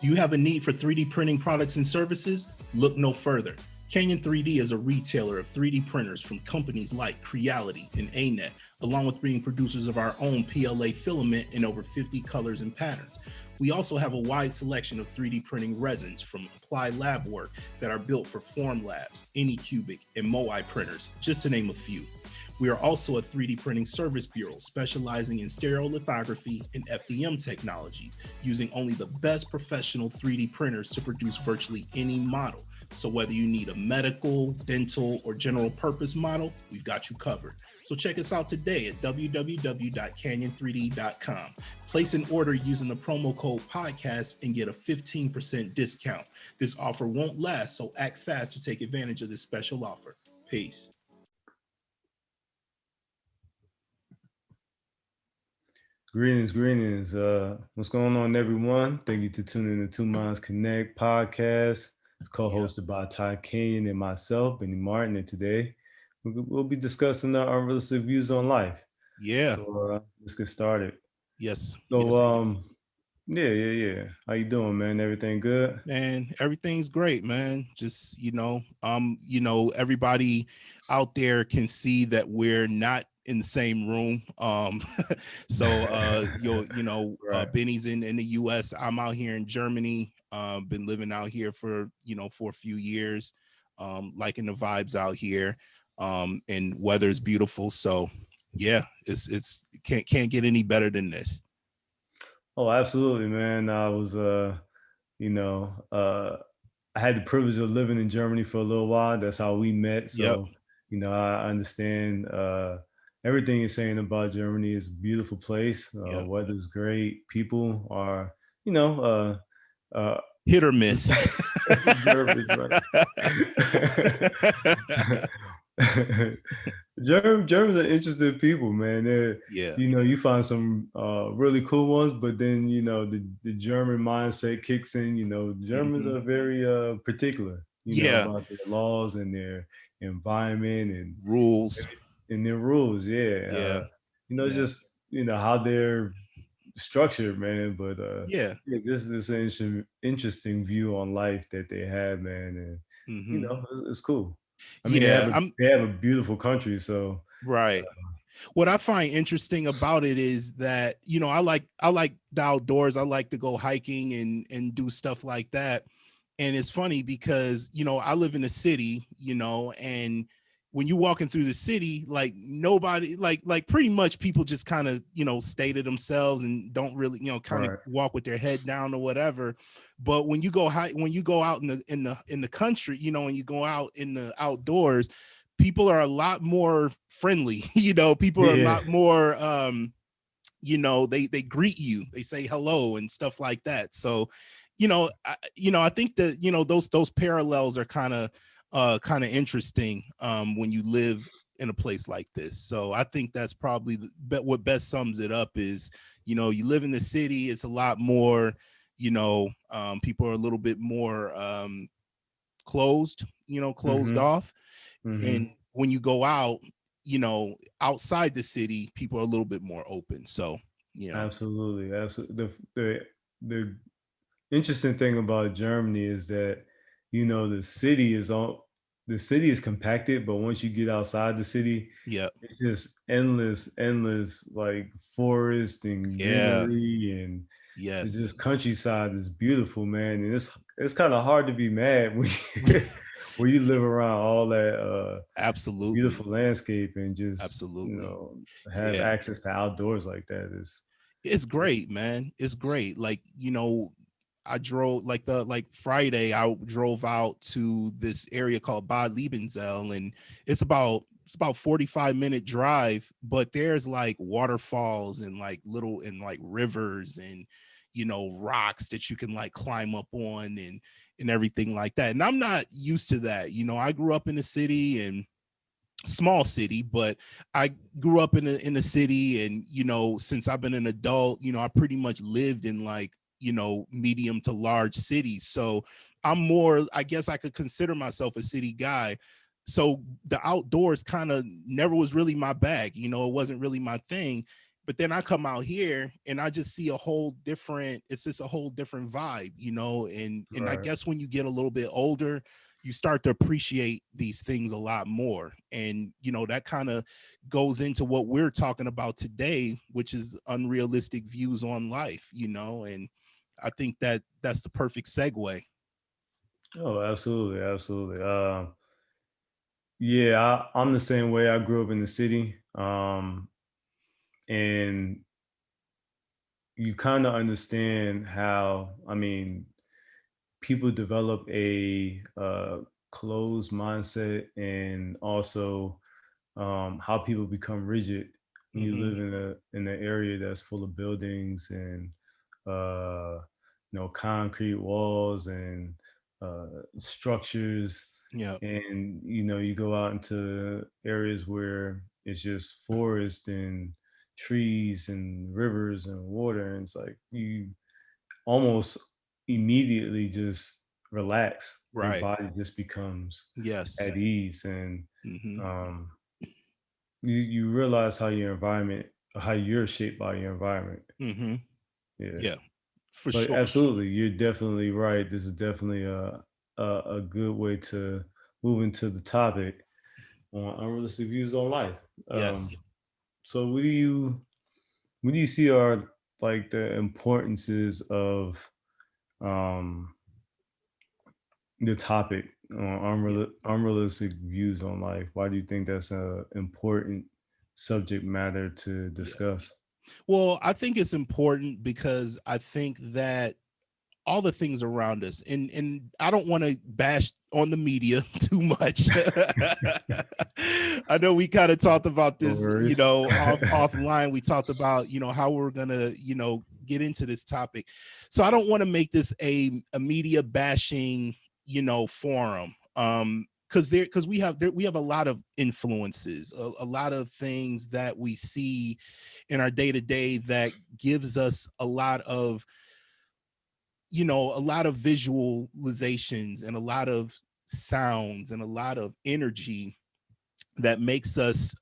Do you have a need for 3D printing products and services? Look no further. Canyon 3D is a retailer of 3D printers from companies like Creality and ANET, along with being producers of our own PLA filament in over 50 colors and patterns. We also have a wide selection of 3D printing resins from Applied Lab work that are built for Formlabs, Anycubic, and Moai printers, just to name a few. We are also a 3D printing service bureau specializing in stereolithography and FDM technologies, using only the best professional 3D printers to produce virtually any model. So whether you need a medical, dental, or general purpose model, we've got you covered. So check us out today at www.canyon3d.com. Place an order using the promo code podcast and get a 15% discount. This offer won't last, so act fast to take advantage of this special offer. Peace. Greetings. What's going on, everyone? Thank you for tuning in to Two Minds Connect podcast. It's co-hosted by Ty Kenyon and myself, Benny Martin, and today we'll be discussing our unrealistic views on life. Yeah. So let's get started. Yes. So yeah. How you doing, man? Everything good? Man, everything's great, man. Just everybody out there can see that we're not in the same room. Right. Benny's in the US. I'm out here in Germany. Been living out here for a few years. Liking the vibes out here. And weather's beautiful. So yeah, it's can't get any better than this. Oh, absolutely, man. I was I had the privilege of living in Germany for a little while. That's how we met. So, I understand everything you're saying about Germany. Is a beautiful place. Weather's great. People are, hit or miss. Germans, right? Germans are interesting people, man. You find some really cool ones, but then the German mindset kicks in. Germans are very particular, about their laws and their environment and rules. Just how they're structured, man. But this is an interesting view on life that they have, man, and it's cool. I mean, they have a beautiful country, so right. What I find interesting about it is that I like the outdoors. I like to go hiking and do stuff like that. And it's funny because I live in a city, and when you're walking through the city, like nobody, like pretty much people just kind of stay to themselves and don't really kind of walk with their head down or whatever. But when you go out in the country, and you go out in the outdoors, people are a lot more friendly. People are a lot more they greet you, they say hello and stuff like that. So I think that those parallels are kind of interesting when you live in a place like this. So I think that's probably what best sums it up is, you live in the city, it's a lot more, people are a little bit more closed off. And when you go out, outside the city, people are a little bit more open. So, Absolutely. The interesting thing about Germany is that, the city is compacted, but once you get outside the city, it's just endless like forest and greenery and it's just countryside is beautiful, man. And it's kind of hard to be mad when you live around all that absolutely beautiful landscape and just have access to outdoors like that. It's great, man. It's great. Like, I drove like Friday, I drove out to this area called Bad Liebenzell, and it's about 45-minute drive, but there's like waterfalls and like rivers and rocks that you can like climb up on and everything like that. And I'm not used to that. I grew up in a city, and small city, but I grew up in a city, and since I've been an adult, I pretty much lived in like medium to large cities. So I'm more, I guess I could consider myself a city guy. So the outdoors kind of never was really my bag. It wasn't really my thing. But then I come out here and I just see a whole different, it's just a whole different vibe, you know. And I Right. guess when you get a little bit older, you start to appreciate these things a lot more. And you know, that kind of goes into what we're talking about today, which is unrealistic views on life, you know. And I think that that's the perfect segue. Oh, absolutely, absolutely. Yeah, I'm the same way. I grew up in the city, and you kind of understand how, I mean, people develop a closed mindset, and also how people become rigid when you Hmm. live in an area that's full of buildings and uh, concrete walls and structures, Yeah. and you go out into areas where it's just forest and trees and rivers and water, and it's like you almost immediately just relax. Your Right. body just becomes Yes. at ease, and Hmm. um, you realize how your environment, how you're shaped by your environment. Hmm. Yeah, Yeah, for but sure. absolutely, you're definitely right. This is definitely a good way to move into the topic on unrealistic views on life. Um, Yes. so what do you see are like the importances of um, the topic on Yeah. unrealistic views on life? Why do you think that's a important subject matter to Yeah. discuss? Well, I think it's important because I think that all the things around us, and I don't want to bash on the media too much. I know we kind of talked about No this, you worries. know, offline. We talked about, you know, how we're gonna, you know, get into this topic. So I don't want to make this a media bashing, you know, forum. Because we have a lot of influences, a lot of things that we see in our day to day that gives us a lot of, you know, a lot of visualizations and a lot of sounds and a lot of energy that makes us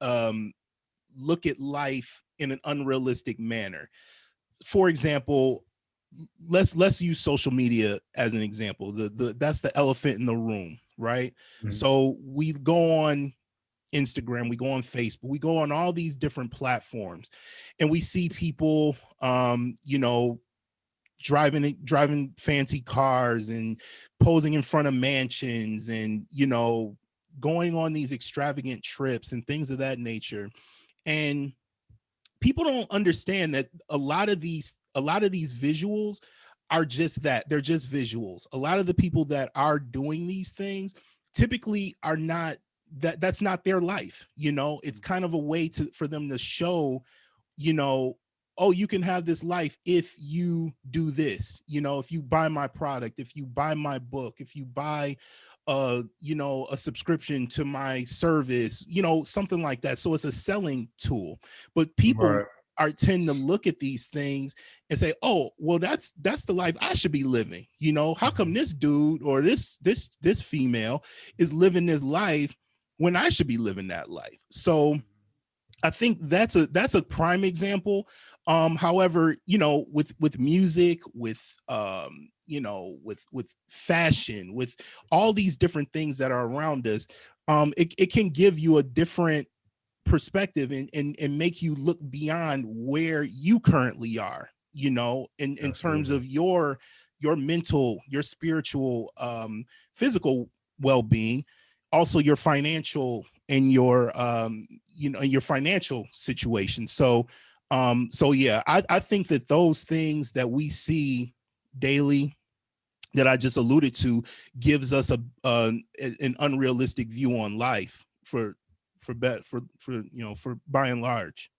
look at life in an unrealistic manner. For example, let's use social media as an example. The That's the elephant in the room, right? Mhm. So we go on Instagram, we go on Facebook, we go on all these different platforms, and we see people, you know, driving fancy cars and posing in front of mansions, and you know, going on these extravagant trips and things of that nature. And people don't understand that a lot of these visuals are just that, they're just visuals. A lot of the people that are doing these things typically are not, that's not their life, you know. It's kind of a way to for them to show, you know, oh, you can have this life if you do this, you know, if you buy my product, if you buy my book, if you buy you know, a subscription to my service, you know, something like that. So it's a selling tool. But people Right. are tend to look at these things and say, oh, well, that's the life I should be living, you know. How come this dude or this female is living this life when I should be living that life? So I think that's a prime example. However, you know, with music, with you know, with fashion, with all these different things that are around us, it can give you a different perspective, and make you look beyond where you currently are, you know, in terms Absolutely. of your mental, your spiritual, physical well-being, also your financial and your you know, your financial situation. So so yeah, I think that those things that we see daily that I just alluded to gives us an unrealistic view on life for you know, for by and large.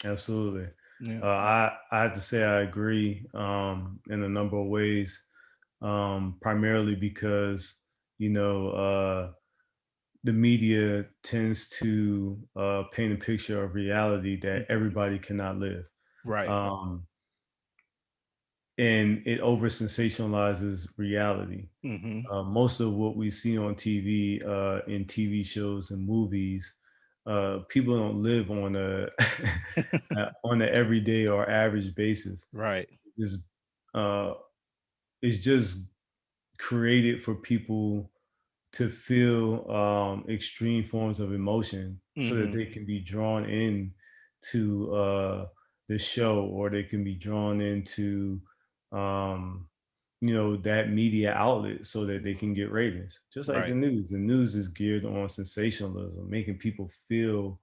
Absolutely. Yeah. I have to say I agree in a number of ways. Primarily because you know the media tends to paint a picture of reality that Mhm. everybody cannot live. Right. Um, and it over sensationalizes reality. Hmm. Most of what we see on TV, in TV shows and movies, people don't live on a on an everyday or average basis. Right. It's uh, it's just created for people to feel extreme forms of emotion so that Hmm. they can be drawn in to the show, or they can be drawn into um, that media outlet so that they can get ratings. Just like Right. the news is geared on sensationalism, making people feel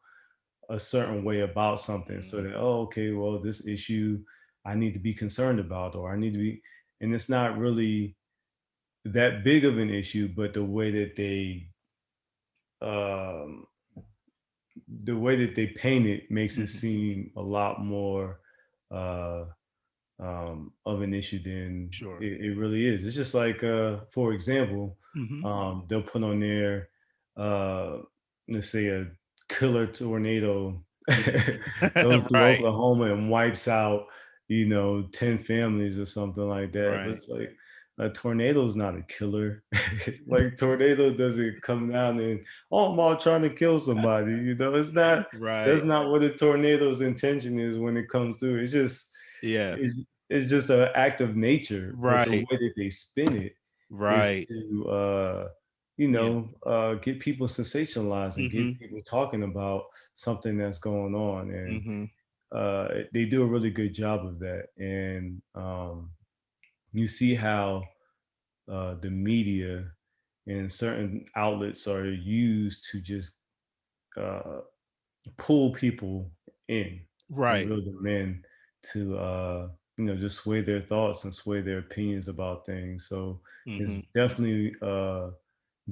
a certain way about something, so Hmm. that, oh, okay, well, this issue I need to be concerned about, or I need to be, and it's not really that big of an issue, but um, the way that they paint it makes it Hmm. seem a lot more uh, of an issue than Sure. it really is. It's just like, for example, Hmm. they'll put on there, uh, let's say, a killer tornado goes through Right. Oklahoma and wipes out, 10 families or something like that. But Right. it's like, a tornado is not a killer. Like, tornado doesn't come down and, oh, I'm all trying to kill somebody. It's not. That's Right. not what a tornado's intention is when it comes through. Yeah. It's just an act of nature, but the way Right. that they spin it is Right. to, Yeah. get people sensationalized and Hmm. get people talking about something that's going on, and Hmm. they do a really good job of that. And you see how the media and certain outlets are used to just uh, pull people in and Right. reel them in to just sway their thoughts and sway their opinions about things. So it's Hmm. definitely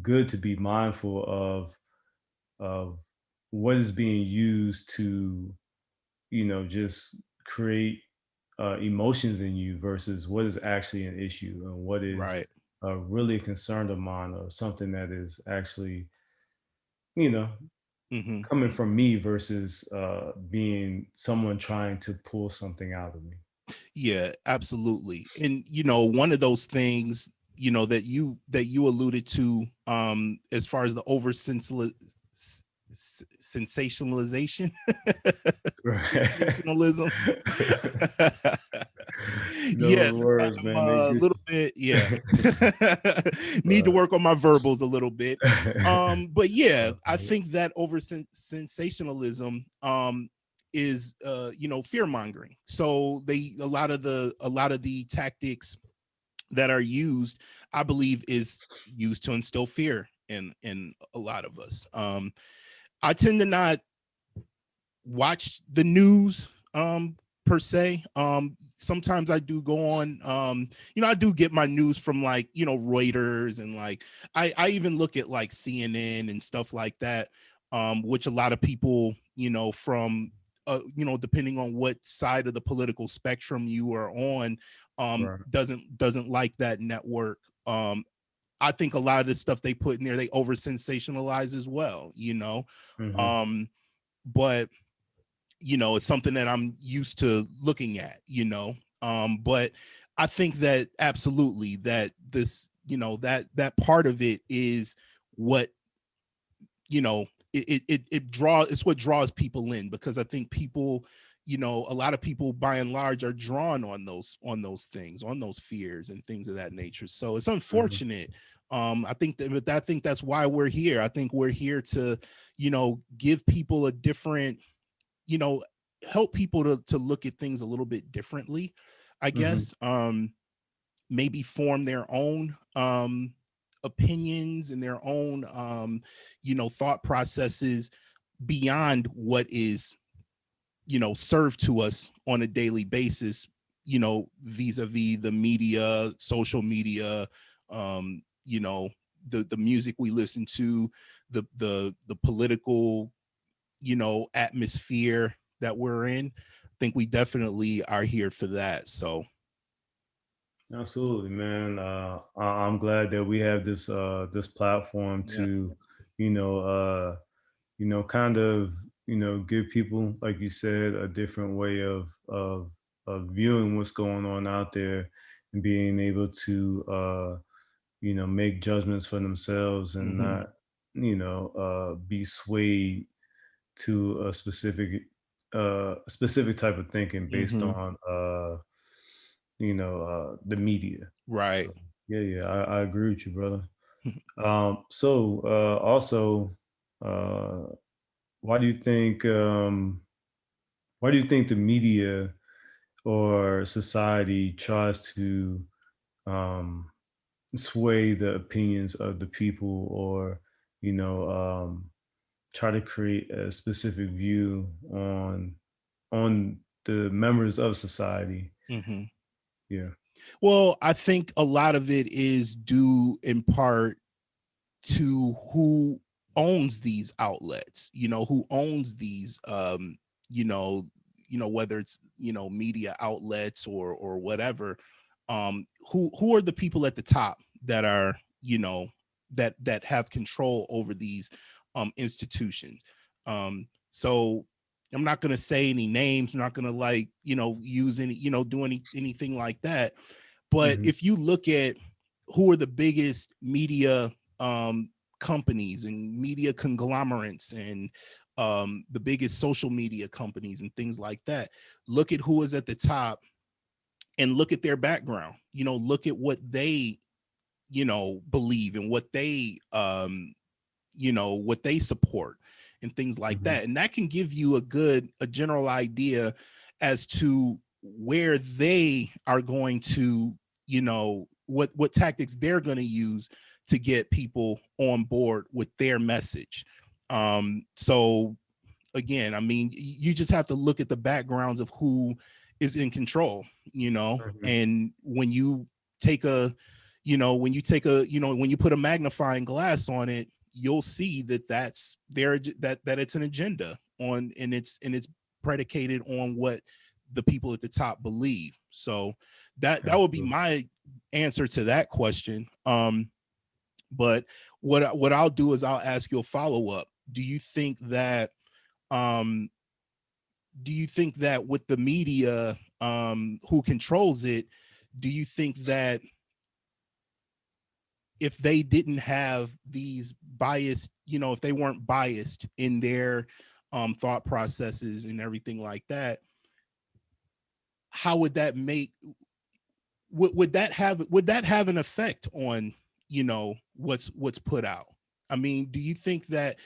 good to be mindful of what is being used to just create emotions in you versus what is actually an issue, and what is Right. really a concern of mine, or something that is actually you know Hmm. coming from me versus being someone trying to pull something out of me. Yeah, absolutely. And one of those things, that you alluded to, as far as the sensationalization, Right. sensationalism. Those Yes, words, I'm man, they a get little bit, yeah. Need to uh, work on my verbals a little bit. But yeah, I uh, think that over sensationalism is fear mongering. So a lot of the tactics that are used, I believe, is used to instill fear in a lot of us. I tend to not watch the news per se. Sometimes I do go on, I do get my news from, like, Reuters, and like I even look at like CNN and stuff like that, which a lot of people, from depending on what side of the political spectrum you are on, right. doesn't like that network. I think a lot of the stuff they put in there, they over sensationalize as well, Hmm. um but it's something that I'm used to looking at, but I think that absolutely that this, that part of it is what, it draws, it's what draws people in, because I think people, a lot of people by and large are drawn on those things, on those fears and things of that nature. So it's Hmm. unfortunate. I think that, but I think that's why we're here. I think we're here to, give people a different, you know help people to look at things a little bit differently, I Hmm. guess. Maybe form their own opinions and their own thought processes beyond what is served to us on a daily basis, vis-a-vis the media, social media, the music we listen to, the political atmosphere that we're in. I think we definitely are here for that. So Absolutely, man. I'm glad that we have this platform yeah. to, you know, kind of, give people, like you said, a different way of viewing what's going on out there, and being able to, make judgments for themselves, and Hmm. not, be swayed to a specific type of thinking based Mm-hmm. on the media. Right. So yeah, I agree with you, brother. Also, uh, why do you think the media or society tries to um, sway the opinions of the people, or you know try to create a specific view on the members of society? Mm-hmm. Yeah. Well, I think a lot of it is due in part to who owns these outlets, who owns these you know whether it's media outlets or whatever. Who are the people at the top that are that have control over these institutions. So I'm not going to say any names. I'm not going to use any do anything like that. But Hmm. if you look at who are the biggest media um, companies and media conglomerates and the biggest social media companies and things like that, look at who is at the top and look at their background. Look at what they believe and what they support and things like Hmm. that. And that can give you a general idea as to where they are going to, what tactics they're going to use to get people on board with their message. So again, I mean, you just have to look at the backgrounds of who is in control, Hmm. and when you take a, when you put a magnifying glass on it, you'll see that that's there, that it's an agenda on, and it's predicated on what the people at the top believe. So that would be Absolutely. my answer to that question. But what I'll do is I'll ask you a follow up. Do you think that um with the media, who controls it, do you think that if they didn't have these biased, if they weren't biased in their thought processes and everything like that, how would that make, would that have an effect on, what's put out? I mean, do you think that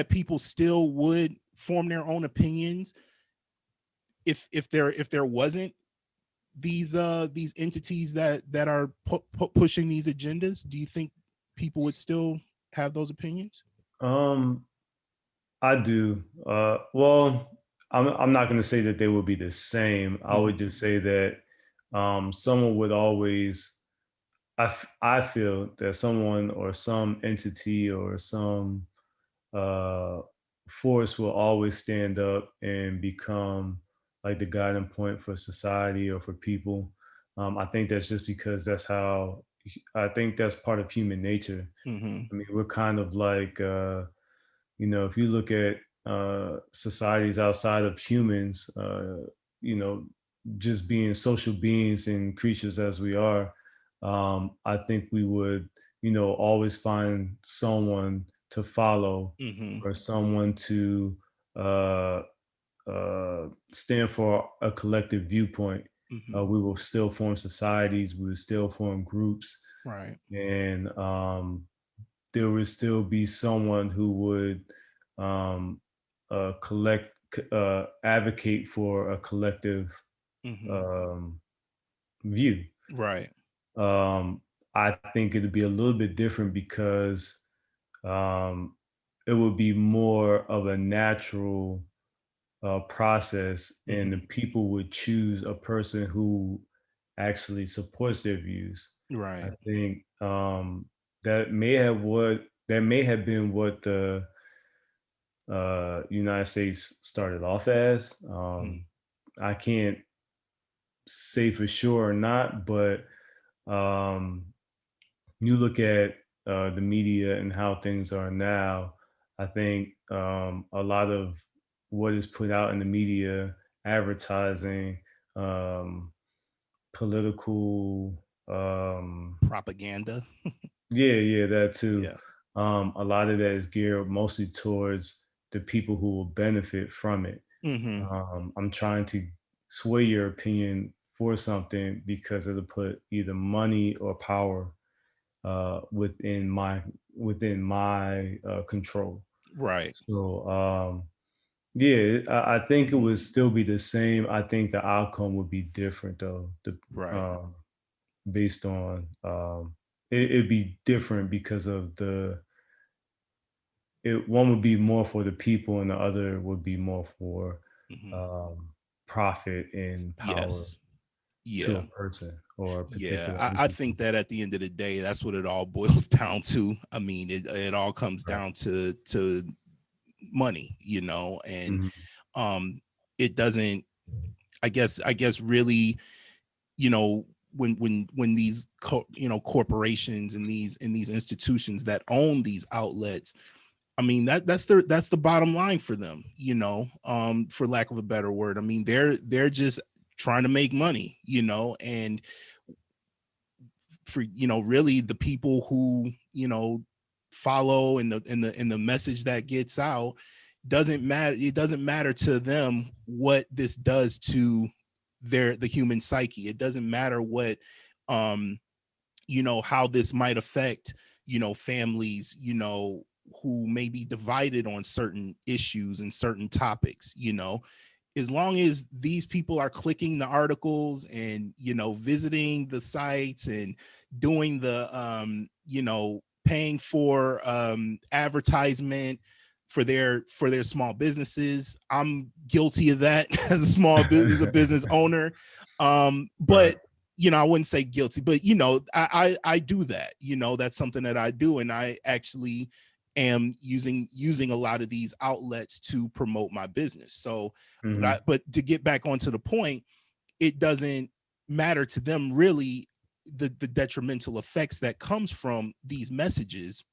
people still would form their own opinions if there wasn't these entities that are pushing these agendas? Do you think people would still have those opinions? Um, I do. Well, I'm not going to say that they would be the same. I would Hmm. just say that someone would always. I feel that someone or some entity or some uh, force will always stand up and become like the guiding point for society or for people. I think that's just because that's how. I think that's part of human nature. Hmm. I mean, we're kind of like. If you look at societies outside of humans, you know, just being social beings and creatures as we are, I think we would, always find someone to follow Hmm. or someone to uh, stand for a collective viewpoint. Hmm. We will still form societies, we will still form groups, Right. and there would still be someone who would um, advocate for a collective Hmm. um, view. Right. Um, I think it'd be a little bit different because um, it would be more of a natural process, and the Hmm. people would choose a person who actually supports their views. I Right. think that may have been what the United States started off as. Mm. I can't say for sure or not, but um, you look at the media and how things are now. I think a lot of what is put out in the media, advertising, um, political, Propaganda. yeah, that too. Yeah. A lot of that is geared mostly towards the people who will benefit from it. Mm-hmm. I'm trying to sway your opinion for something because it'll put either money or power within my control. Right. So yeah, I think it Mm-hmm. would still be the same. I think the outcome would be different though. Right. Um, Based on it'd be different because of one would be more for the people and the other would be more for Mm-hmm. um, profit and power Yes. to Yeah. a person or a Yeah, particular I entity. think that at the end of the day, that's what it all boils down to. I mean, it all comes Right. down to money, and Mhm. um it doesn't, I guess really, you know, when these corporations and these institutions that own these outlets, I mean, that's the bottom line for them, for lack of a better word. I mean, they're just trying to make money, and for really the people who follow, and the message that gets out doesn't matter. It doesn't matter to them what this does to the human psyche. It doesn't matter what um how this might affect families who may be divided on certain issues and certain topics. As long as these people are clicking the articles and visiting the sites and doing the paying for advertisement for their small businesses. I'm guilty of that as a small business, as a business owner. But Right. I wouldn't say guilty, but I do that. That's something that I do, and I actually am using a lot of these outlets to promote my business. So, Hmm. but to get back onto the point, it doesn't matter to them really the detrimental effects that comes from these messages,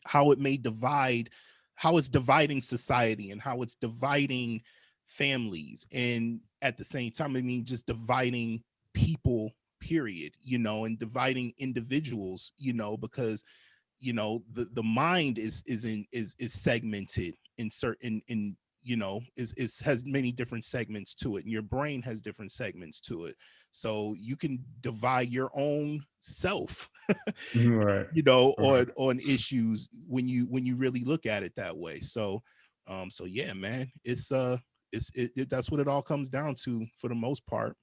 how it may divide, how it's dividing society, and how it's dividing families, and at the same time, I mean, just dividing people, period, and dividing individuals, because the mind is segmented in certain in is has many different segments to it, and your brain has different segments to it. So you can divide your own self Right. Right. on issues when you really look at it that way. So so yeah, man, that's what it all comes down to for the most part.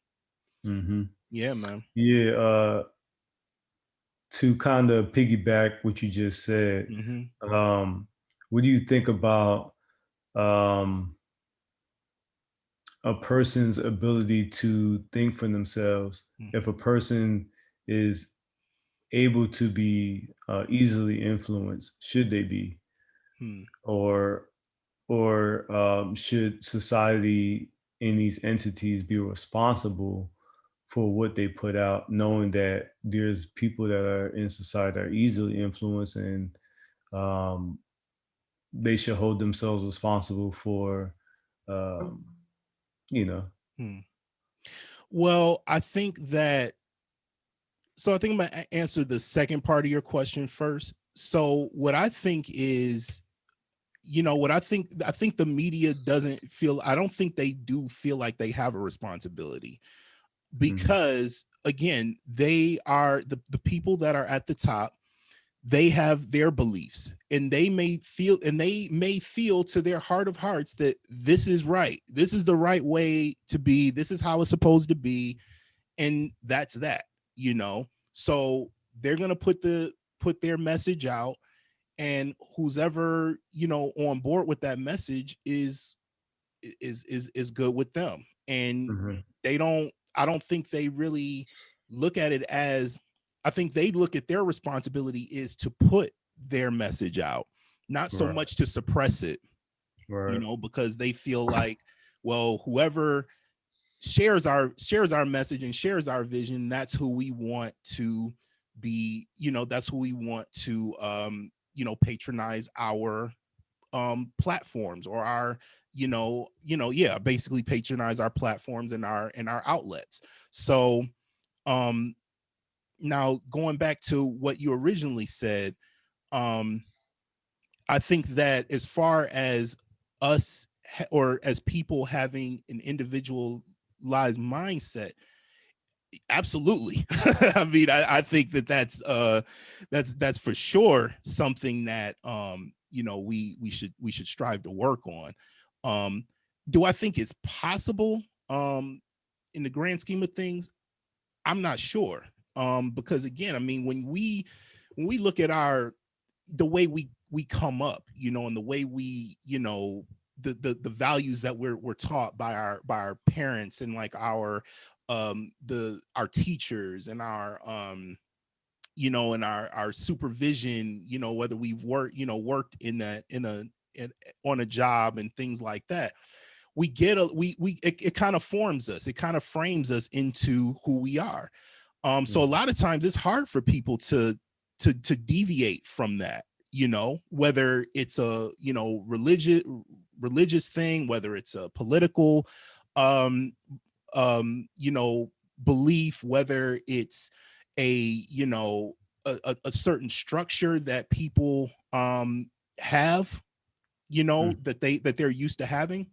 Hmm. Yeah, man. Yeah. To kind of piggyback what you just said, Hmm. um, what do you think about um, a person's ability to think for themselves? If Hmm. a person is able to be easily influenced, should they be, Hmm. or should society and these entities be responsible for what they put out, knowing that there's people that are in society that are easily influenced, and um, they should hold themselves responsible for, um, you know. Hmm. Well, I think I'm gonna answer the second part of your question first. So what I think is, what I think the media doesn't feel, I don't think they do feel like they have a responsibility, Mhm. because again, they are the people that are at the top. They have their beliefs, and they may feel to their heart of hearts that this is right, this is the right way to be, this is how it's supposed to be, and that's that. So they're going to put their message out, and who's ever on board with that message is good with them. And Mhm. they don't I don't think they really look at it as, I think they look at their responsibility is to put their message out, not so Right. much to suppress it, Right. because they feel like, well, whoever shares our message and shares our vision, that's who we want to be, that's who we want to patronize our platforms, or our yeah, basically patronize our platforms and our outlets. So um now going back to what you originally said, um I think that as far as or as people having an individualized mindset, absolutely. I mean, I think that that's for sure something that we should strive to work on. um do I think it's possible? In the grand scheme of things, I'm not sure. Because again, I mean, when we look at the way we come up, and the way we, the values that we're taught by our parents, and like our teachers, and our supervision, whether we've worked on a job and things like that. We get a we it kind of forms us, it kind of frames us into who we are. So a Mhm. lot of times it's hard for people to deviate from that, whether it's a, religious thing, whether it's a political um you know belief, whether it's a a certain structure that people have, Mhm. that they're used to having.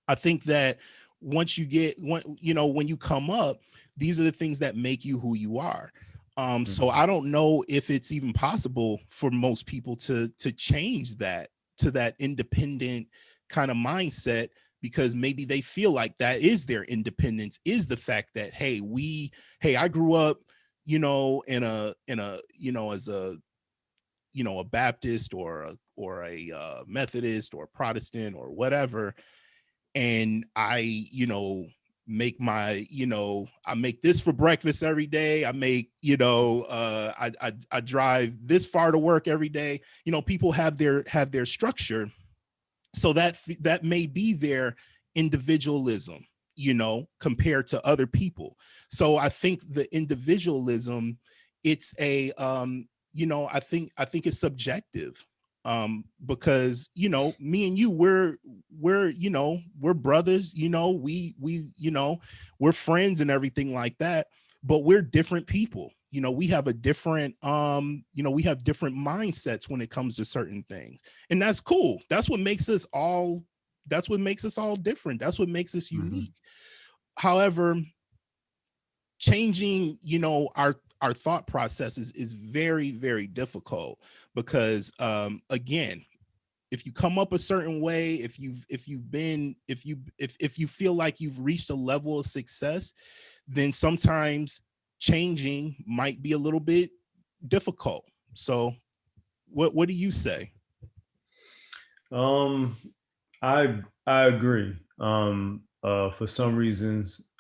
I think that when you come up, these are the things that make you who you are. So Mhm. I don't know if it's even possible for most people to change that, to that independent kind of mindset, because maybe they feel like that is their independence, is the fact that, hey, I grew up, in a as a Baptist, or a Methodist, or Protestant, or whatever, and I make this for breakfast every day. I make, I drive this far to work every day. People have their structure, so that may be their individualism, compared to other people. So I think the individualism, it's a I think it's subjective. Because me and you, we're brothers, we're friends and everything like that, but we're different people. We have a different we have different mindsets when it comes to certain things, and that's cool. That's what makes us all different. That's what makes us Mhm. unique. However, changing, our thought processes is very, very difficult, because again, if you come up a certain way, if you feel like you've reached a level of success, then sometimes changing might be a little bit difficult. So what do you say? Um, I agree. For some reasons,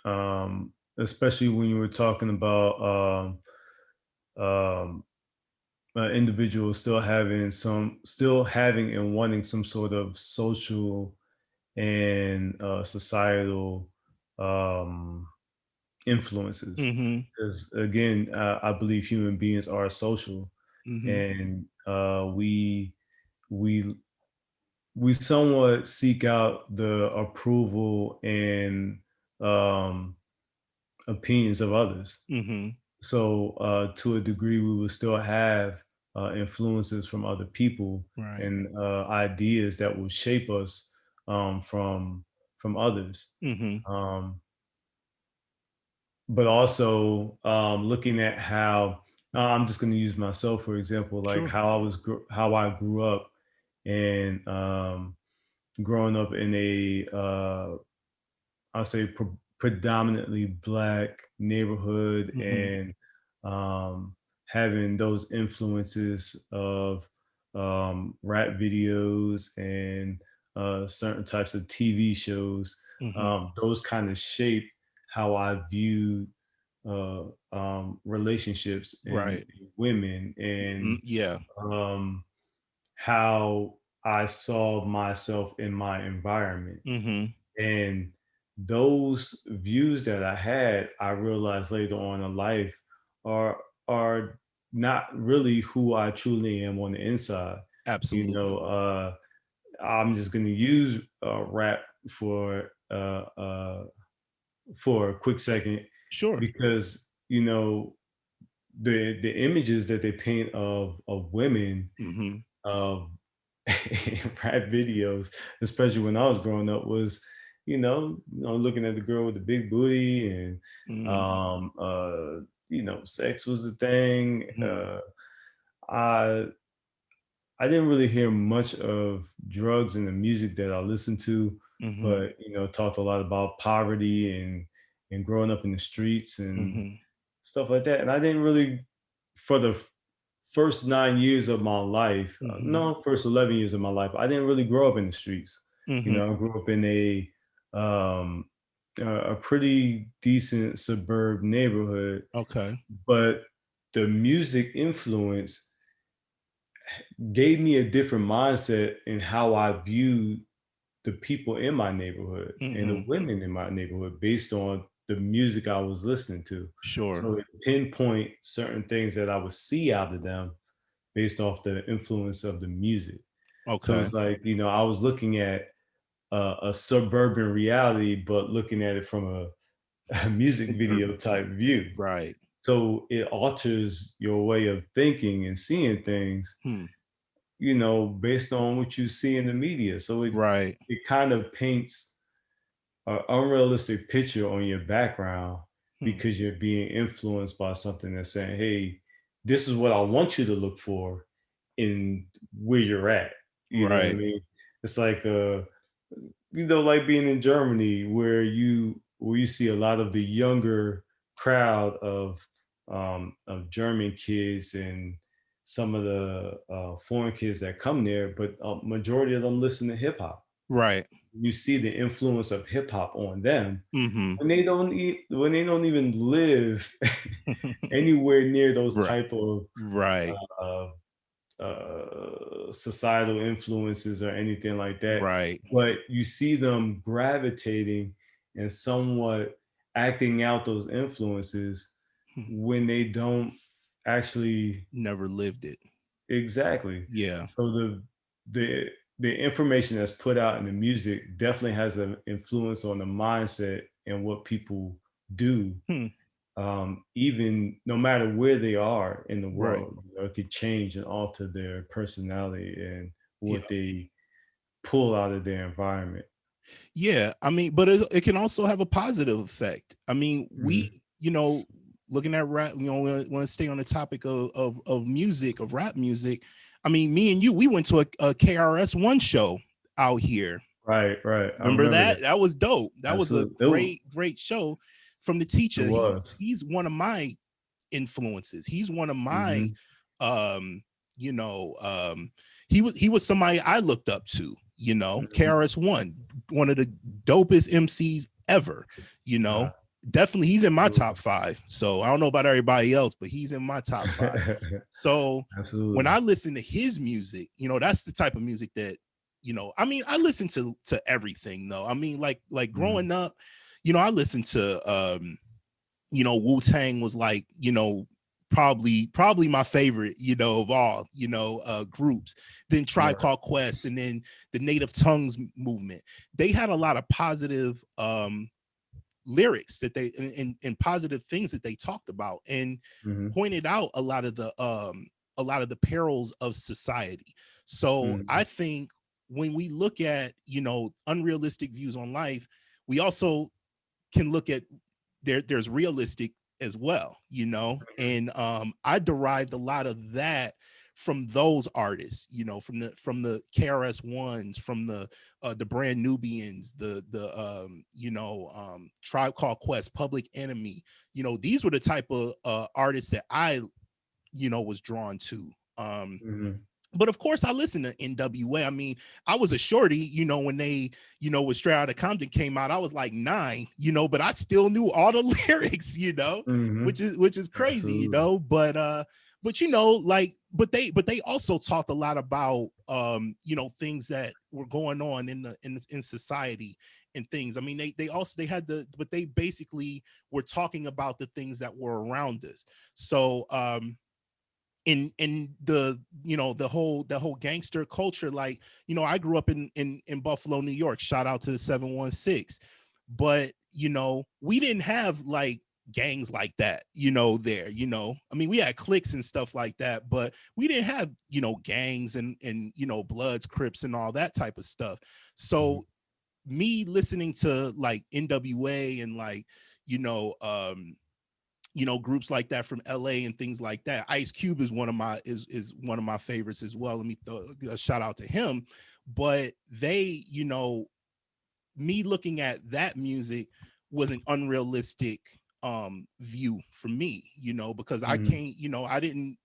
especially when you were talking about um, individuals still having and wanting some sort of social and societal um, influences. Mm-hmm. Because again, I believe human beings are social, Mm-hmm. and we we somewhat seek out the approval and um, opinions of others. Mm-hmm. So, to a degree, we will still have influences from other people Right. and ideas that will shape us from others. Mm-hmm. Um, but also looking at how I'm just going to use myself for example, like Sure. how I grew up and growing up in a I'll say predominantly black neighborhood Mm-hmm. and um, having those influences of rap videos and certain types of TV shows. Mm-hmm. Those kind of shaped how I viewed relationships and Right. women and Yeah. um, how I saw myself in my environment. Mm-hmm. And those views that I had, I realized later on in life are are not really who I truly am on the inside. You Absolutely. know, I'm just going to use rap for a quick second Sure. because the images that they paint of women Mm-hmm. of rap videos, especially when I was growing up, was, looking at the girl with the big booty and, Mm, um, uh, sex was the thing. mhm, I I didn't really hear much of drugs in the music that I listened to, mhm, but talked a lot about poverty and growing up in the streets and mhm, stuff like that. And I didn't really, for the first 9 years of my life, mhm, no, first 11 years of my life, I didn't really grow up in the streets. mhm. I grew up in um, a pretty decent suburb neighborhood, Okay. but the music influence gave me a different mindset in how I viewed the people in my neighborhood and the Mhm. women in my neighborhood based on the music I was listening to. Sure. So it pinpoint certain things that I would see out of them based off the influence of the music. So Okay. it's like, I was looking at a suburban reality, but looking at it from a music video type view. Right. So it alters your way of thinking and seeing things, Hmm. based on what you see in the media. So Right. it kind of paints an unrealistic picture on your background Hmm. because you're being influenced by something that's saying, hey, this is what I want you to look for in where you're at. You know what I Right. mean? It's like like being in Germany where you see a lot of the younger crowd of German kids and some of the foreign kids that come there, but a majority of them listen to hip hop. Right. You see the influence of hip hop on them Mhm. when they don't even live anywhere near those Right. type of Right. uh, societal influences or anything like that, Right. but you see them gravitating and somewhat acting out those influences Hmm. when they don't actually. Never lived it. Exactly. Yeah. So the the information that's put out in the music definitely has an influence on the mindset and what people do, Hmm. even no matter where they are in the Right. world. It could change and alter their personality and Yeah. what they pull out of their environment. Yeah. I mean, but it can also have a positive effect. I mean, Mhm. looking at rap, want to stay on the topic of music, of rap music. I mean, me and you, we went to a KRS-One show out here. Right, right. I Remember remember that. that? That was dope. That was a Absolutely. great show from the It teacher. was. He's one of my influences. He's one of my Mhm. um, you know, he was somebody I looked up to, Mhm. KRS-One, one of the dopest MCs ever, you know. Uh, Definitely he's in my top Absolutely. 5. So I don't know about everybody else, but he's in my top 5. So when Absolutely. I listen to his music, that's the type of music that, I mean, I listen to everything though. I mean, like Mhm. growing up, I listened to Wu-Tang was like, probably my favorite, of all, groups. Then Tribe Right. Called Quest, and then the Native Tongues movement. They had a lot of positive lyrics that they and positive things that they talked about and Mhm. pointed out a lot of the perils of society. So I Mhm. think when we look at, unrealistic views on life, we also can look at there's realistic as well, and I derived a lot of that from those artists, from the KRS-Ones, from the Brand Nubians, the Tribe Called Quest, Public Enemy. These were the type of artists that I was drawn to. Mhm. But of course, I listened to NWA. I mean, I was a shorty, when they, when Straight Outta Compton came out. I was like 9, but I still knew all the lyrics, which Mhm. is crazy, Absolutely. but they also talked a lot about things that were going on in society and things. I mean, they had but they basically were talking about the things that were around us. So in the whole gangster culture, like, I grew up in Buffalo, New York. Shout out to the 716. But we didn't have like gangs like that, there, I mean, we had cliques and stuff like that, but we didn't have, gangs and Bloods, Crips and all that type of stuff. Mhm. So me listening to like NWA and like, you know, um, groups like that from LA and things like that. Ice Cube is one of my favorites as well. Let me throw a shout out to him. But they, me looking at that music was an unrealistic view for me, because I Mhm. can't, I didn't,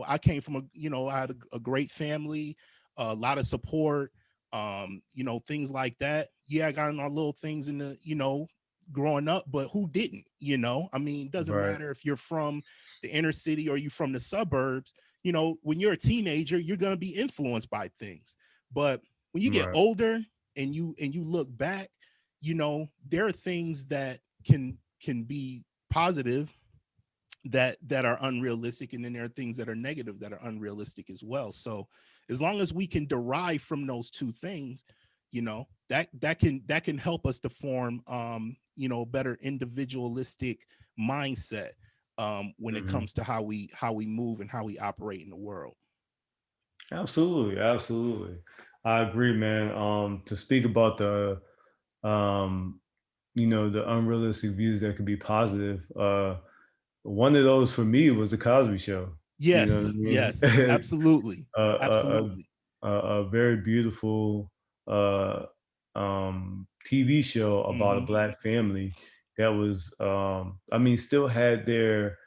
I came from I had a great family, a lot of support, things like that. Yeah, I got in our little things in the, growing up, but who didn't, I mean, it doesn't Right. matter if you're from the inner city or you from the suburbs, when you're a teenager, you're going to be influenced by things. But when you get Right. older and you look back, there are things that can be positive that are unrealistic, and then there are things that are negative that are unrealistic as well. So as long as we can derive from those two things, that can help us to form better individualistic mindset when it Mhm. comes to how we move and how we operate in the world. Absolutely, absolutely. I agree, man. To speak about um, the unrealistic views that could be positive. One of those for me was the Cosby Show. You know what Yes, I mean? yes, absolutely, a, a, absolutely. a very beautiful TV show about a Hmm. black family that was, I mean, still had their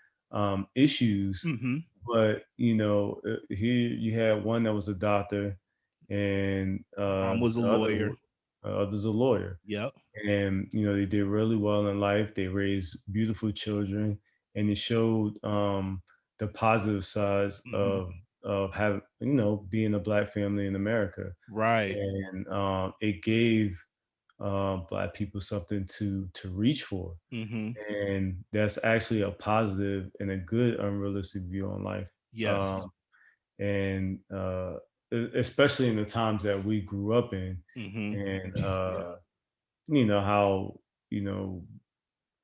issues, Hmm. but here you had one that was a doctor, and Mom was a the other lawyer. other's a lawyer, Yep. and they did really well in life. They raised beautiful children, and it showed the positive sides Hmm. of having being a black family in America, Right. and it gave black people something to reach for, Hmm. and that's actually a positive and a good unrealistic view on life. Yes. Um, and especially in the times that we grew up in, Hmm. and Yeah. how you know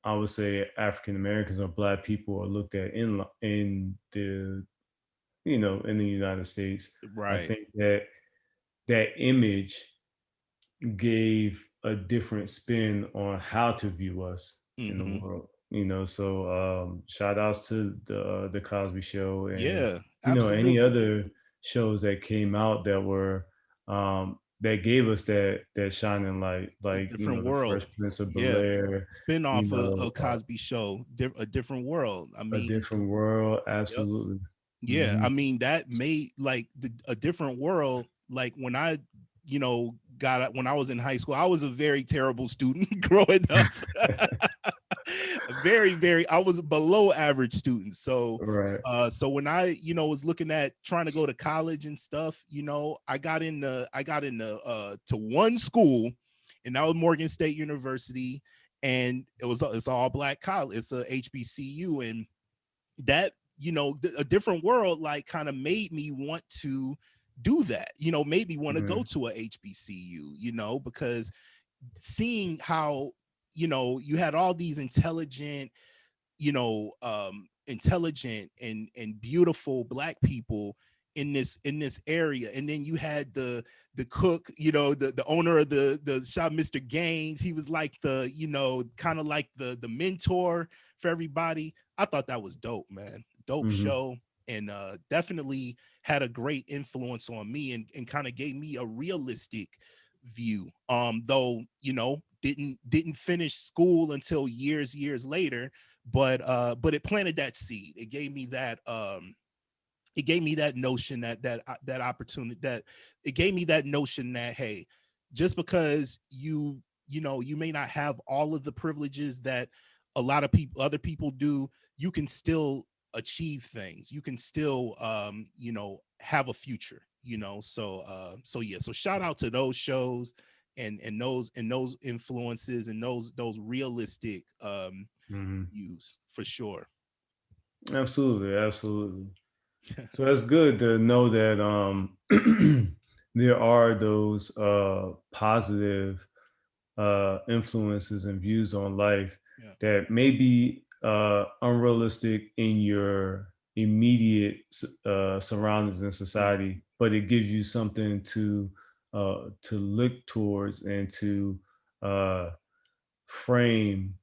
I would say African Americans or Black people are looked at in the United States. I Right. think that that image gave a different spin on how to view us in the Hmm. world. So shout outs to the Cosby Show, and Yeah. any Absolutely. other shows that came out that were that gave us that shining light, A like different the world. Fresh Prince of Bel Yeah. Air, you Spin-off know, of Cosby Show. A different world. I a mean, different world. yep. Absolutely. Yeah. Hmm. I mean, that made like a different world. Like when I, when I was in high school, I was a very terrible student growing up. Very, very, I was a below average student. So Right. so when I, was looking at trying to go to college and stuff, I got into to one school, and that was Morgan State University, and it's all black college. It's a HBCU, and that, a different world like kind of made me want to do that, made me want to go Hmm. to a HBCU, because seeing how, you had all these intelligent and beautiful black people in this area, and then you had the cook, the owner of the shop, Mr. Gaines. He was like the, kind of like the mentor for everybody. I thought that was dope, man. Dope Hmm. show. And definitely had a great influence on me, and kind of gave me a realistic view, though, didn't finish school until years later, but it planted that seed. It gave me that notion, that opportunity, that it gave me that notion that, hey, just because you may not have all of the privileges that a lot of other people do, you can still achieve things. You can still have a future, so yeah, so shout out to those shows, and those influences, and those realistic Hmm. views for sure. Absolutely. Absolutely. So that's good to know that there are those positive influences and views on life Yeah. that maybe unrealistic in your immediate surroundings in society, but it gives you something to look towards and to uh, frame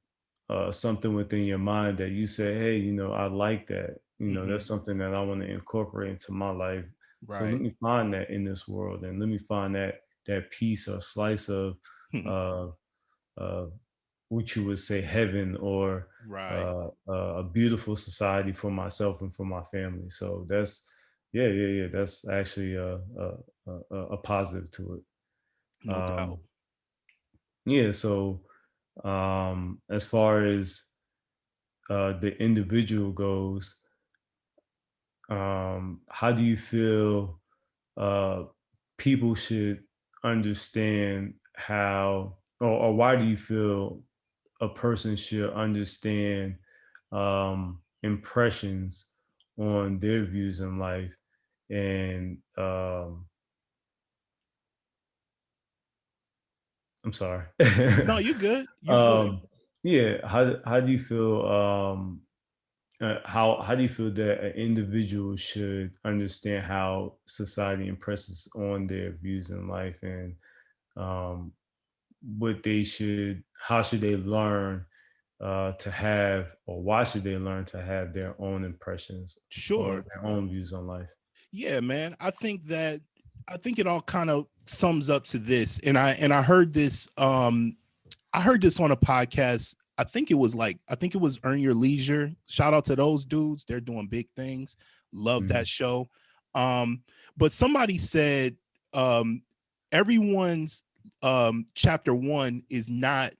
something within your mind that you say, hey, I like that. Mm-hmm. That's something that I want to incorporate into my life. So let Right. me find that in this world, and let me find that piece or slice of uh, uh, what you would say heaven, or Right. a beautiful society for myself and for my family. So that's yeah. That's actually a positive to it. No doubt. Yeah. So as far as the individual goes, how do you feel uh, people should understand how, or why do you feel a person should understand impressions on their views in life? And I'm sorry. No, you're good. You're good. um, yeah, how do you feel? How do you feel that an individual should understand how society impresses on their views in life, and um, how should they learn to have, or why should they learn to have their own impressions or Sure. their own views on life? Yeah, man. I think it all kind of sums up to this. And I heard this I heard this on a podcast. I think it was Earn Your Leisure. Shout out to those dudes. They're doing big things. Love Mhm. that show. Um, but somebody said um everyone's chapter one is not,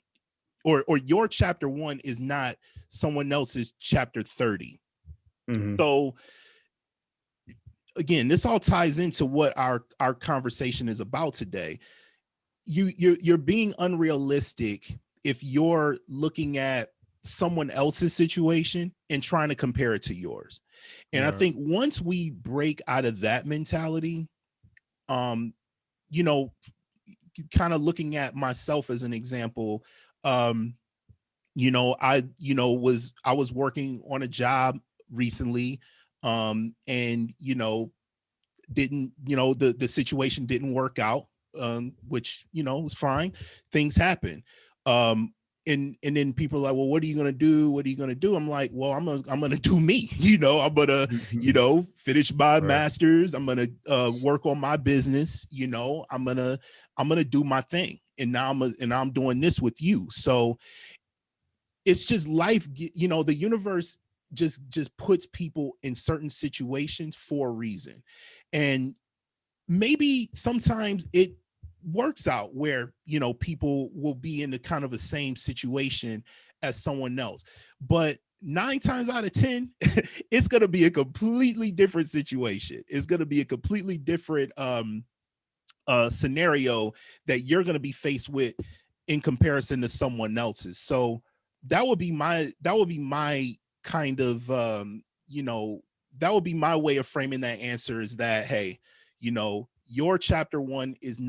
or your chapter one is not someone else's chapter 30. Mhm. So again, this all ties into what our conversation is about today. You're being unrealistic if you're looking at someone else's situation and trying to compare it to yours. And I Right. think once we break out of that mentality, um you know kind of looking at myself as an example, um I was working on a job recently, and didn't the situation didn't work out, which was fine. Things happen. um and then people are like, well, what are you going to do? What are you going to do? I'm like, well, I'm gonna do me. I'm gonna finish my Right. masters. I'm gonna work on my business. I'm gonna do my thing, and now I'm doing this with you. So it's just life. The universe just puts people in certain situations for a reason. And maybe sometimes it works out where people will be in the kind of the same situation as someone else, but 9 times out of 10 it's going to be a completely different situation. It's going to be a completely different scenario that you're going to be faced with in comparison to someone else's. So that would be my kind of that would be my way of framing that answer, is that, hey, your chapter 1 is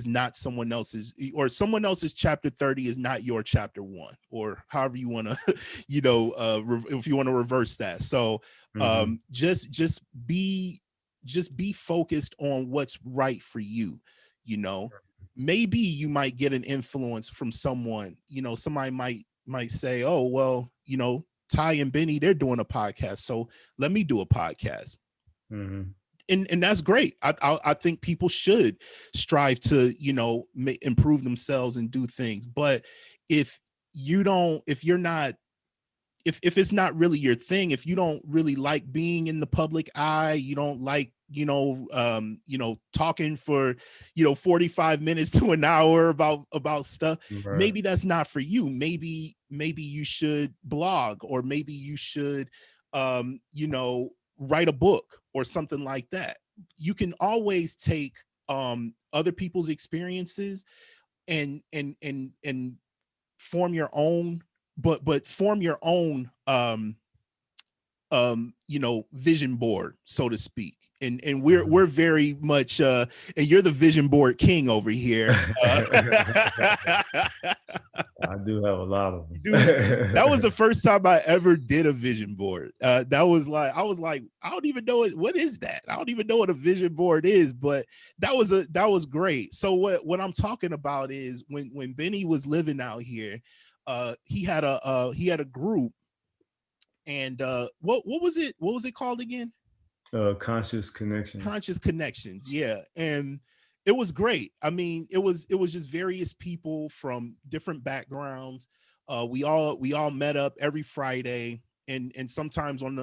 not someone else's, or someone else's chapter 30 is not your chapter 1, or however you want to if you want to reverse that. So Mhm. just be focused on what's right for you. you know Maybe you might get an influence from someone. Somebody might say, oh, well, Ty and Benny, they're doing a podcast, so let me do a podcast. Mhm. And that's great. I think people should strive to improve themselves and do things. But if you're not, if it's not really your thing, if you don't really like being in the public eye, you don't like talking for 45 minutes to an hour about stuff, Right. maybe that's not for you. Maybe you should blog, or maybe you should write a book or something like that. You can always take other people's experiences and form your own, but form your own vision board, so to speak. And Mhm. we're very much and you're the vision board king over here. I do have a lot of Dude, that was them. the first time I ever did a vision board. That was like, I was like, I don't even know what is that. I don't even know what a vision board is, but that was great. So what I'm talking about is when Benny was living out here, he had a group, and what was it called again? Conscious connections. Conscious Connections, yeah. And it was great. I mean, it was just various people from different backgrounds. We all met up every Friday, and sometimes on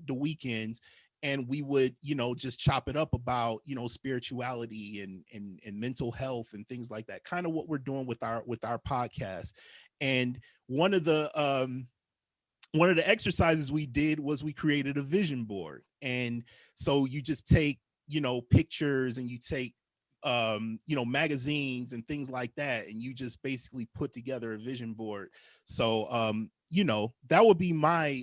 the weekends, and we would just chop it up about spirituality and mental health and things like that, kind of what we're doing with our podcast. And one of the exercises we did was we created a vision board. And so you just take pictures, and you take magazines and things like that, and you just basically put together a vision board. So that would be my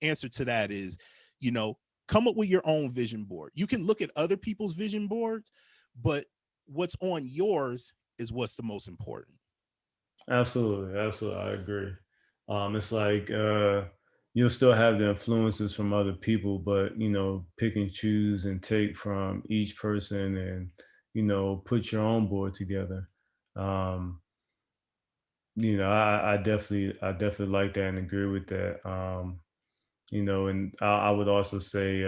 answer to that is, you know come up with your own vision board. You can look at other people's vision boards, but what's on yours is what's the most important. Absolutely, absolutely, I agree. It's like you'll still have the influences from other people, but pick and choose and take from each person, and put your own board together. Um, I definitely like that and agree with that. And I would also say,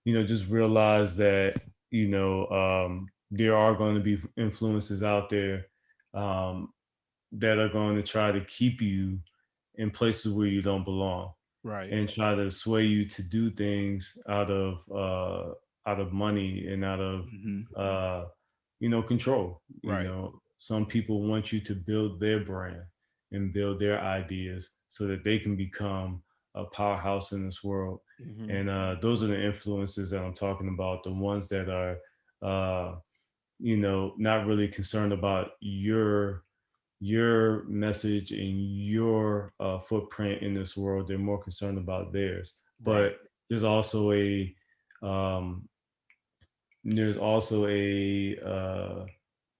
just realize that there are going to be influences out there. Um, that are going to try to keep you in places where you don't belong, Right. and try to sway you to do things out of money and out of Hmm. uh, control. Right. Some people want you to build their brand and build their ideas so that they can become a powerhouse in this world. Hmm. And those are the influences that I'm talking about, the ones that are uh, not really concerned about your message and your footprint in this world. They're more concerned about theirs. Right. But um, there's also a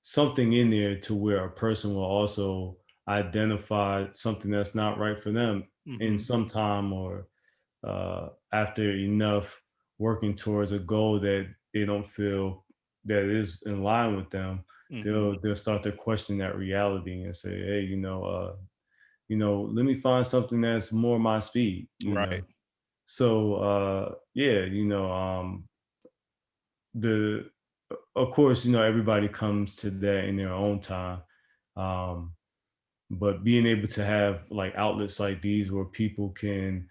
something in there to where a person will also identify something that's not right for them in Hmm. some time, or after enough working towards a goal that they don't feel that is in line with them. Hmm. They'll start to question that reality and say, hey, let me find something that's more my speed. Right. So yeah, the of course, everybody comes to that in their own time. um but being able to have like outlets like these where people can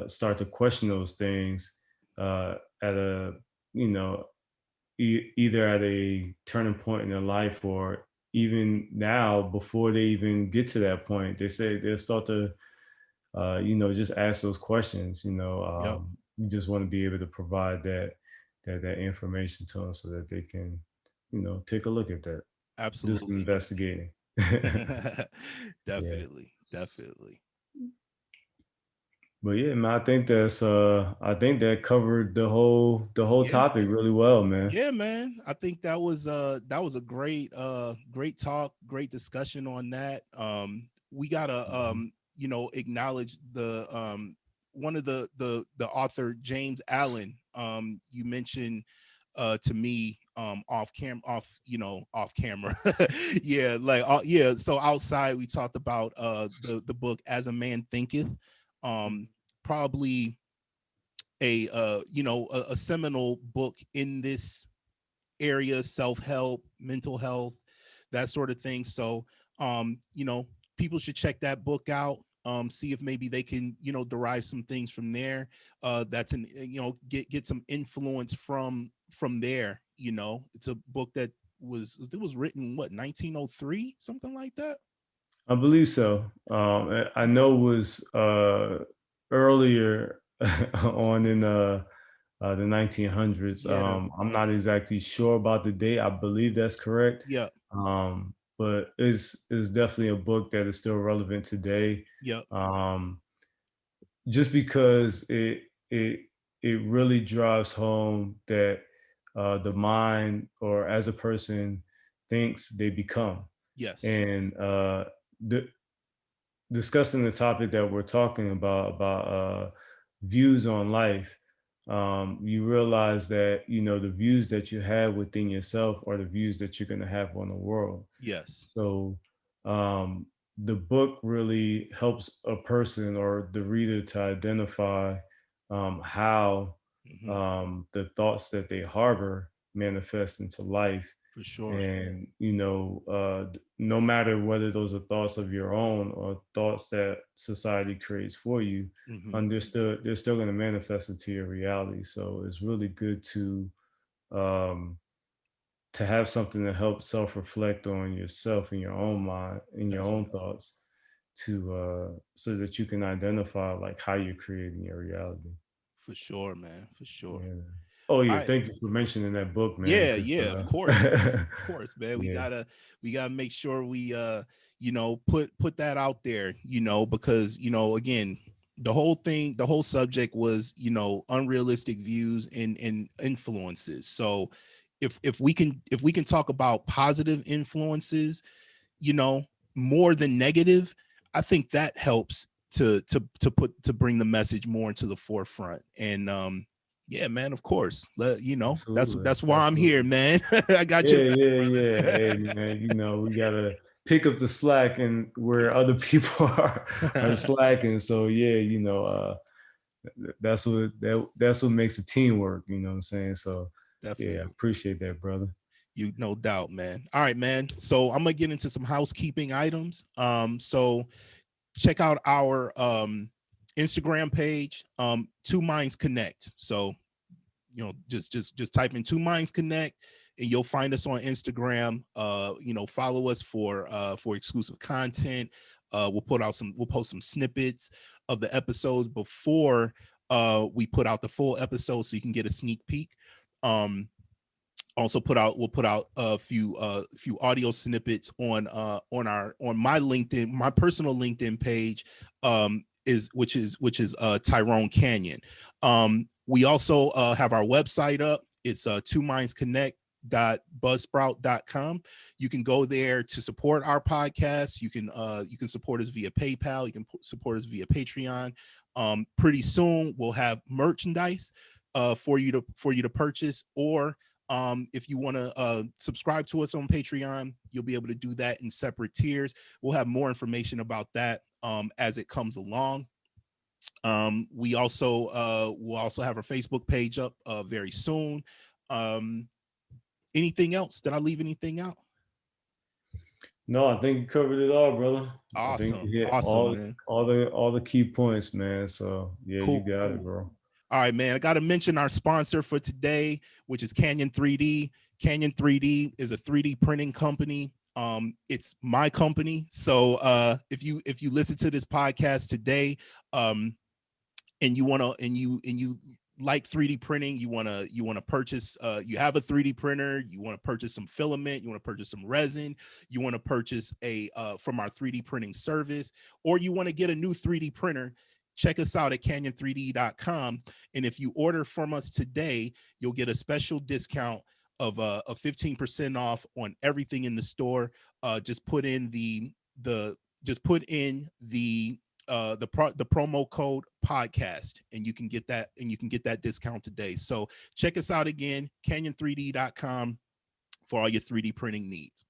start to question those things at a you know either at a turning point in their life, or even now before they even get to that point, they say they'll start to just ask those questions. Yep. You just want to be able to provide that information to them so that they can take a look at that, do some Absolutely. investigating. Yeah. Definitely. Definitely. But yeah, man, I think that covered the whole Yeah. topic really well, man. Yeah, man. I think that was a great talk, great discussion on that. We gotta Mhm. acknowledge the one of the author, James Allen. You mentioned to me off camera. Yeah, like yeah, so outside we talked about the book As a Man Thinketh. Um Probably a seminal book in this area, self-help, mental health, that sort of thing. So people should check that book out, see if maybe they can derive some things from there, that's an get some influence from there. It's a book that was written, what, 1903, something like that. I believe so. I know it was earlier on in the 1900s. Yeah. I'm not exactly sure about the date. I believe that's correct. Yeah. But it's definitely a book that is still relevant today. Yep. Um, just because it really drives home that the mind, or as a person thinks, they become. Yes. And the, discussing the topic that we're talking about views on life, you realize that the views that you have within yourself are the views that you're going to have on the world. Yes. So um, the book really helps a person or the reader to identify how Hmm. the thoughts that they harbor manifest into life. For sure. And no matter whether those are thoughts of your own or thoughts that society creates for you, Hmm. understood, they're still going to manifest into your reality. So it's really good um, to have something to help self-reflect on yourself in your own mind, in your own Definitely. thoughts, to so that you can identify like how you're creating your reality. For sure, man. For sure. Yeah. Oh All yeah, right. thank you for mentioning that book, man. Yeah, Because yeah, of course, man. Of course, man. We yeah, gotta we gotta make sure we put that out there, because again, the whole thing, the whole subject was, unrealistic views and influences. So if we can talk about positive influences, you know, more than negative, I think that helps to bring the message more into the forefront. And yeah, man, of course. That's absolutely, that's why I'm here, absolutely. man. I got your Yeah, back, yeah, yeah. Hey, brother. man, we gotta pick up the slack and where other people are slacking. So yeah, that's what makes a teamwork. You know what I'm saying? So yeah, I Definitely. appreciate that, brother. You no doubt, man. All right, man. So I'm gonna get into some housekeeping items. So check out our Instagram page, Two Minds Connect. So just type in Two Minds Connect, and you'll find us on Instagram. Follow us for exclusive content. We'll post some snippets of the episodes before we put out the full episode, so you can get a sneak peek. um Also we'll put out a few audio snippets on my LinkedIn, my personal LinkedIn page, which is Tyrone Canyon. We also have our website up. It's two minds connect buzzsprout.com. You can go there to support our podcast. You can support us via PayPal. You can support us via Patreon. Pretty soon we'll have merchandise for you to purchase, or if you want to subscribe to us on Patreon, you'll be able to do that in separate tiers. We'll have more information about that as it comes along. We'll also have our Facebook page up very soon. Um, Anything else? Did I leave anything out? No, I think you covered it all, brother. I think Awesome, you hit awesome, man. all the key points, man. So yeah, you Cool, got it, cool. bro. All right, man. I got to mention our sponsor for today, which is Canyon 3D. Canyon 3D is a 3D printing company. It's my company. So if you listen to this podcast today, um, and you like 3D printing, you want to purchase, you have a 3D printer, you want to purchase some filament, you want to purchase some resin, you want to purchase a from our 3D printing service, or you want to get a new 3D printer, check us out at canyon3d.com. And if you order from us today, you'll get a special discount of 15% off on everything in the store. Just put in the just put in the promo code podcast, and you can get that discount today. So check us out again, canyon3d.com, for all your 3D printing needs.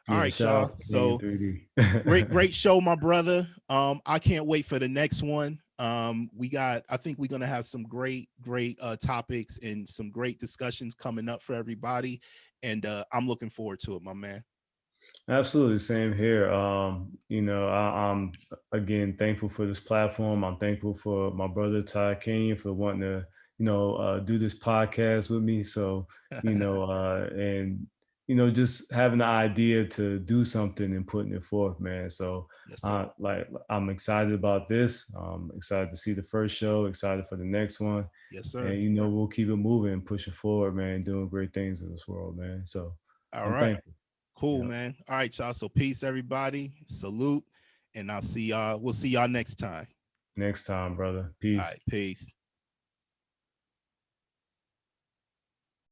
All Yeah, right, shout Shaw. out to King in So 3D. great show, my brother. I can't wait for the next one. I think we're gonna have some great topics and some great discussions coming up for everybody. And I'm looking forward to it, my man. Absolutely, same here. I'm again thankful for this platform. I'm thankful for my brother Ty Kenyon for wanting to, do this podcast with me. So, and just having the idea to do something and putting it forth, man. So, Yes, sir. I'm excited about this. Excited to see the first show. Excited for the next one, Yes, sir. and we'll keep it moving, and pushing forward, man. Doing great things in this world, man. So, All I'm right. thankful. Cool, Yeah. man. All right, y'all. So peace, everybody. Salute. And We'll see y'all next time. Next time, brother. All Peace. right, peace.